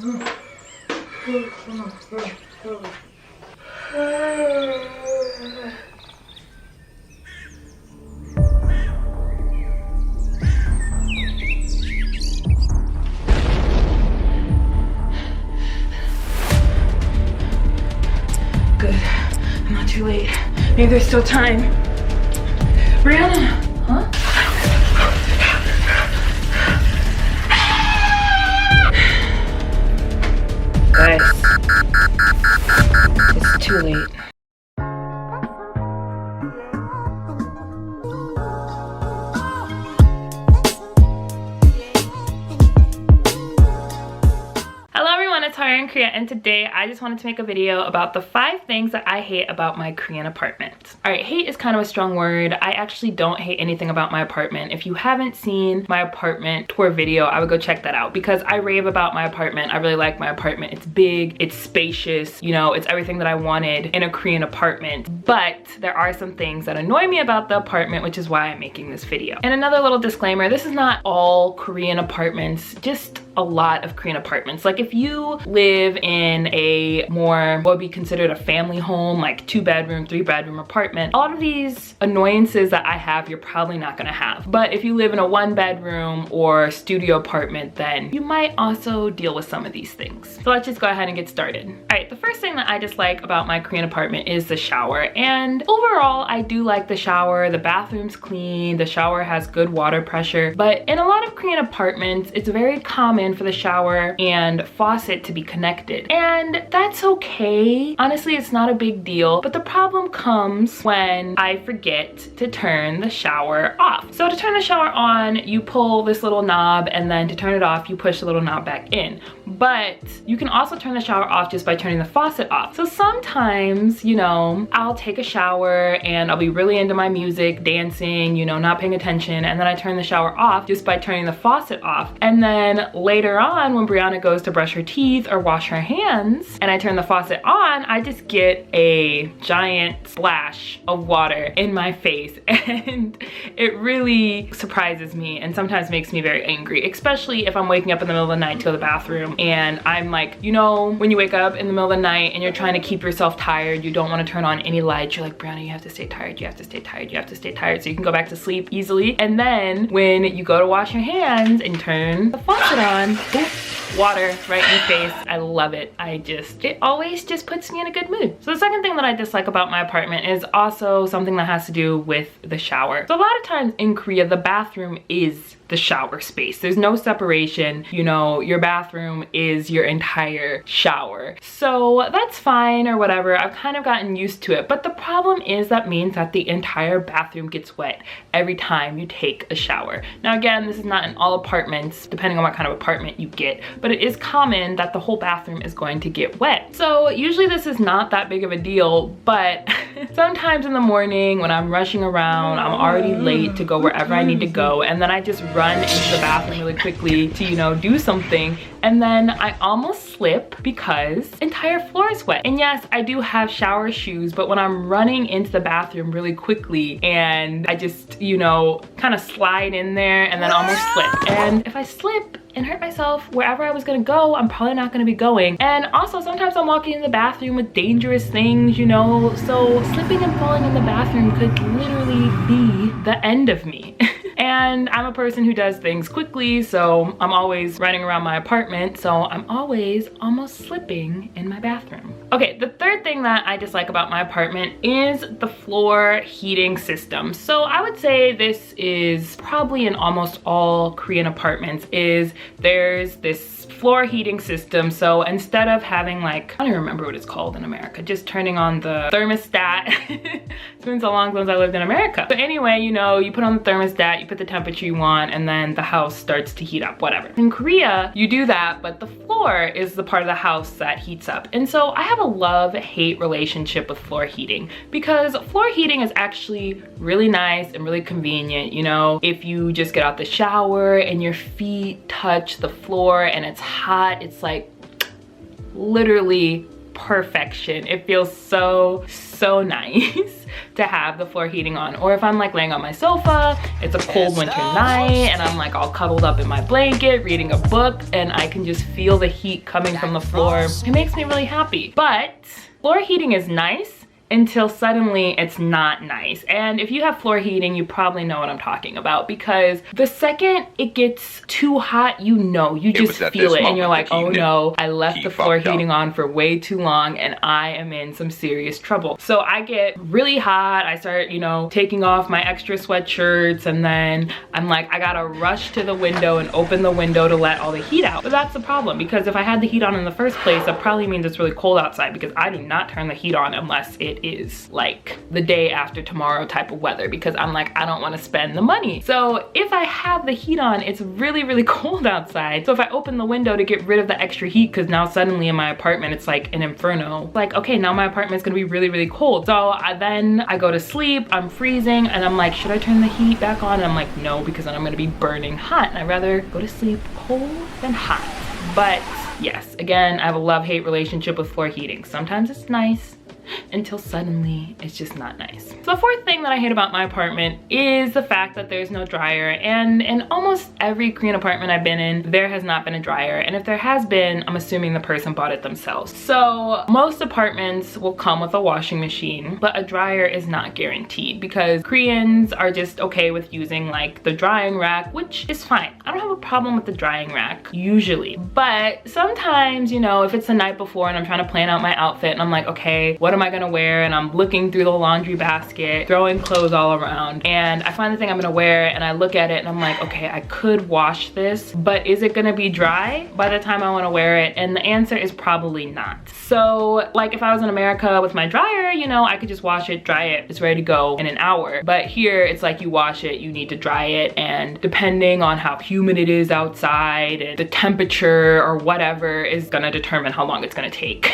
Good. I'm not too late. Maybe there's still time. Brianna, huh? Guys, it's too late. It's haruinKorea, and today I just wanted to make a video about the 5 things that I hate about my Korean apartment. Alright, hate is kind of a strong word. I actually don't hate anything about my apartment. If you haven't seen my apartment tour video, I would go check that out because I rave about my apartment. I really like my apartment. It's big, it's spacious, you know, it's everything that I wanted in a Korean apartment. But there are some things that annoy me about the apartment, which is why I'm making this video. And another little disclaimer, this is not all Korean apartments, just a lot of Korean apartments. Like if you live in a more what would be considered a family home, like 2-bedroom, 3-bedroom apartment, a lot of these annoyances that I have you're probably not gonna have. But if you live in a 1-bedroom or studio apartment, then you might also deal with some of these things. So let's just go ahead and get started. All right, the first thing that I dislike about my Korean apartment is the shower. And overall, I do like the shower. The bathroom's clean, the shower has good water pressure. But in a lot of Korean apartments, it's very common for the shower and faucet to be connected, and that's okay. Honestly, it's not a big deal, but the problem comes when I forget to turn the shower off. So to turn the shower on, you pull this little knob, and then to turn it off, you push the little knob back in. But you can also turn the shower off just by turning the faucet off. So sometimes, you know, I'll take a shower and I'll be really into my music, dancing, you know, not paying attention, and then I turn the shower off just by turning the faucet off. And then later on, when Brianna goes to brush her teeth or wash her hands and I turn the faucet on, I just get a giant splash of water in my face, and it really surprises me and sometimes makes me very angry, especially if I'm waking up in the middle of the night to go to the bathroom and I'm like, you know, when you wake up in the middle of the night and you're trying to keep yourself tired, you don't want to turn on any lights, you're like, Brianna, you have to stay tired, you have to stay tired, you have to stay tired so you can go back to sleep easily. And then when you go to wash your hands and turn the faucet on, oof, water right in your face. I love it. It always just puts me in a good mood. So the second thing that I dislike about my apartment is also something that has to do with the shower. So a lot of times in Korea, the bathroom is the shower space. There's no separation. You know, your bathroom is your entire shower. So that's fine or whatever. I've kind of gotten used to it. But the problem is that means that the entire bathroom gets wet every time you take a shower. Now again, this is not in all apartments, depending on what kind of apartment you get, but it is common that the whole bathroom is going to get wet. So usually this is not that big of a deal, but sometimes in the morning when I'm rushing around, I'm already late to go wherever I need to go, and then I just run into the bathroom really quickly to, you know, do something, and then I almost slip because the entire floor is wet. And yes, I do have shower shoes, but when I'm running into the bathroom really quickly and I just, you know, kind of slide in there and then almost slip. And if I slip and hurt myself wherever I was gonna go, I'm probably not gonna be going. And also sometimes I'm walking in the bathroom with dangerous things, you know, so slipping and falling in the bathroom could literally be the end of me. And I'm a person who does things quickly, so I'm always running around my apartment, so I'm always almost slipping in my bathroom. Okay, the third thing that I dislike about my apartment is the floor heating system. So I would say this is probably in almost all Korean apartments, is there's this floor heating system. So instead of having, like, I don't even remember what it's called in America, just turning on the thermostat. It's been so long since I lived in America. But anyway, you know, you put on the thermostat, you put the temperature you want, and then the house starts to heat up, whatever. In Korea, you do that, but the floor is the part of the house that heats up. And so I have a love-hate relationship with floor heating, because floor heating is actually really nice and really convenient. You know, if you just get out the shower and your feet touch the floor and it's hot, it's like literally perfection. It feels so nice to have the floor heating on. Or if I'm like laying on my sofa, it's a cold winter night and I'm like all cuddled up in my blanket reading a book and I can just feel the heat coming from the floor. It makes me really happy. But floor heating is nice until suddenly it's not nice. And if you have floor heating, you probably know what I'm talking about, because the second it gets too hot, you just feel it and you're like, oh no, I left the floor heating on for way too long and I am in some serious trouble. So I get really hot, I start, you know, taking off my extra sweatshirts, and then I'm like, I gotta rush to the window and open the window to let all the heat out. But that's the problem, because if I had the heat on in the first place, that probably means it's really cold outside, because I do not turn the heat on unless it is like the day after tomorrow type of weather, because I'm like, I don't want to spend the money. So if I have the heat on, it's really cold outside. So if I open the window to get rid of the extra heat, because now suddenly in my apartment it's like an inferno, like, okay, now my apartment's gonna be really cold. So then I go to sleep, I'm freezing, and I'm like, should I turn the heat back on? And I'm like, no, because then I'm gonna be burning hot, and I'd rather go to sleep cold than hot. But yes, again, I have a love-hate relationship with floor heating. Sometimes it's nice, until suddenly it's just not nice. So the fourth thing that I hate about my apartment is the fact that there's no dryer, and in almost every Korean apartment I've been in, there has not been a dryer, and if there has been, I'm assuming the person bought it themselves. So most apartments will come with a washing machine, but a dryer is not guaranteed, because Koreans are just okay with using like the drying rack, which is fine. I don't have a problem with the drying rack usually, but sometimes, you know, if it's the night before and I'm trying to plan out my outfit and I'm like, okay, what am I gonna wear? And I'm looking through the laundry basket, throwing clothes all around, and I find the thing I'm gonna wear and I look at it and I'm like, okay, I could wash this, but is it gonna be dry by the time I wanna wear it? And the answer is probably not. So like if I was in America with my dryer, you know, I could just wash it, dry it, it's ready to go in an hour. But here it's like you wash it, you need to dry it, and depending on how humid it is outside and the temperature or whatever is gonna determine how long it's gonna take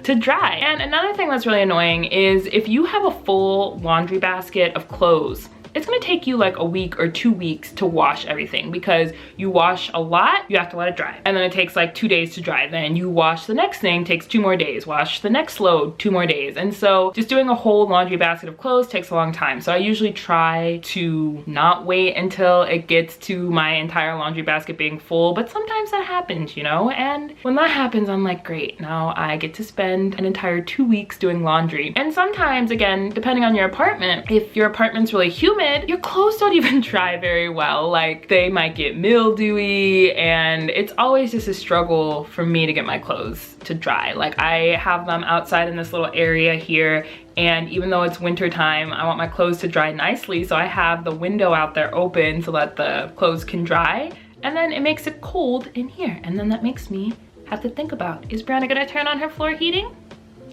to dry. And another thing that's really annoying is if you have a full laundry basket of clothes, it's gonna take you like a week or 2 weeks to wash everything, because you wash a lot, you have to let it dry, and then it takes like 2 days to dry. Then you wash the next thing, takes 2 more days, wash the next load, 2 more days. And so just doing a whole laundry basket of clothes takes a long time. So I usually try to not wait until it gets to my entire laundry basket being full, but sometimes that happens, you know? And when that happens, I'm like, great, now I get to spend an entire 2 weeks doing laundry. And sometimes, again, depending on your apartment, if your apartment's really humid, your clothes don't even dry very well. Like they might get mildewy, and it's always just a struggle for me to get my clothes to dry. Like I have them outside in this little area here, and even though it's winter time, I want my clothes to dry nicely, so I have the window out there open so that the clothes can dry, and then it makes it cold in here, and then that makes me have to think about, is Brianna gonna turn on her floor heating?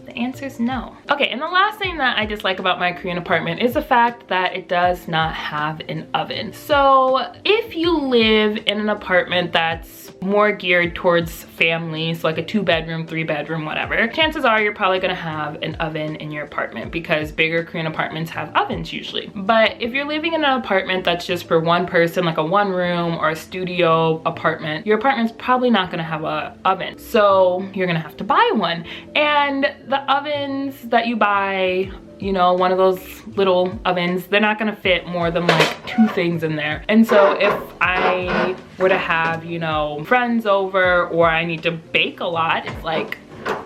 The answer is no. Okay, and the last thing that I dislike about my Korean apartment is the fact that it does not have an oven. So if you live in an apartment that's more geared towards families, like a 2-bedroom, 3-bedroom, whatever, chances are you're probably gonna have an oven in your apartment, because bigger Korean apartments have ovens usually. But if you're living in an apartment that's just for one person, like a 1-room or a studio apartment, your apartment's probably not gonna have an oven. So you're gonna have to buy one. And the ovens that you buy, you know, one of those little ovens, they're not gonna fit more than like 2 things in there. And so if I were to have, you know, friends over, or I need to bake a lot, it's like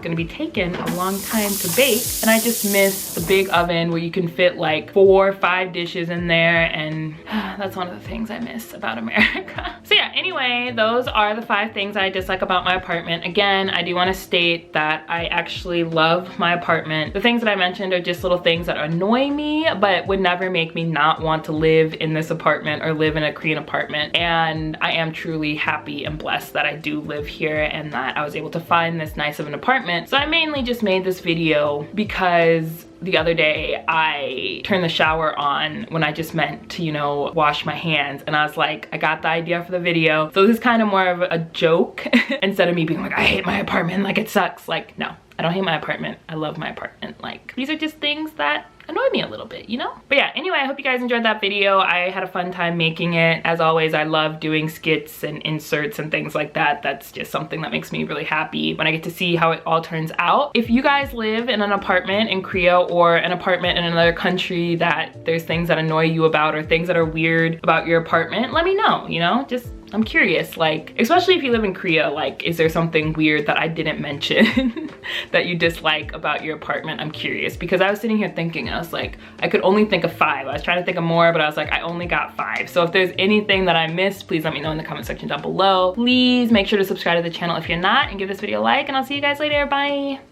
gonna be taking a long time to bake, and I just miss the big oven where you can fit like 4 or 5 dishes in there, and that's one of the things I miss about America. So yeah, anyway, those are the 5 things I dislike about my apartment. Again, I do want to state that I actually love my apartment. The things that I mentioned are just little things that annoy me, but would never make me not want to live in this apartment or live in a Korean apartment. And I am truly happy and blessed that I do live here and that I was able to find this nice of an apartment. So I mainly just made this video because the other day I turned the shower on when I just meant to, you know, wash my hands, and I was like, I got the idea for the video. So this is kind of more of a joke instead of me being like, I hate my apartment, like it sucks. Like, no, I don't hate my apartment. I love my apartment. Like, these are just things that annoy me a little bit, you know? But yeah, anyway, I hope you guys enjoyed that video. I had a fun time making it. As always, I love doing skits and inserts and things like that. That's just something that makes me really happy when I get to see how it all turns out. If you guys live in an apartment in Korea or an apartment in another country that there's things that annoy you about or things that are weird about your apartment, let me know, you know? Just, I'm curious, like, especially if you live in Korea, like, is there something weird that I didn't mention that you dislike about your apartment? I'm curious, because I was sitting here thinking, I was like, I could only think of 5. I was trying to think of more, but I was like, I only got 5. So if there's anything that I missed, please let me know in the comment section down below. Please make sure to subscribe to the channel if you're not, and give this video a like, and I'll see you guys later. Bye.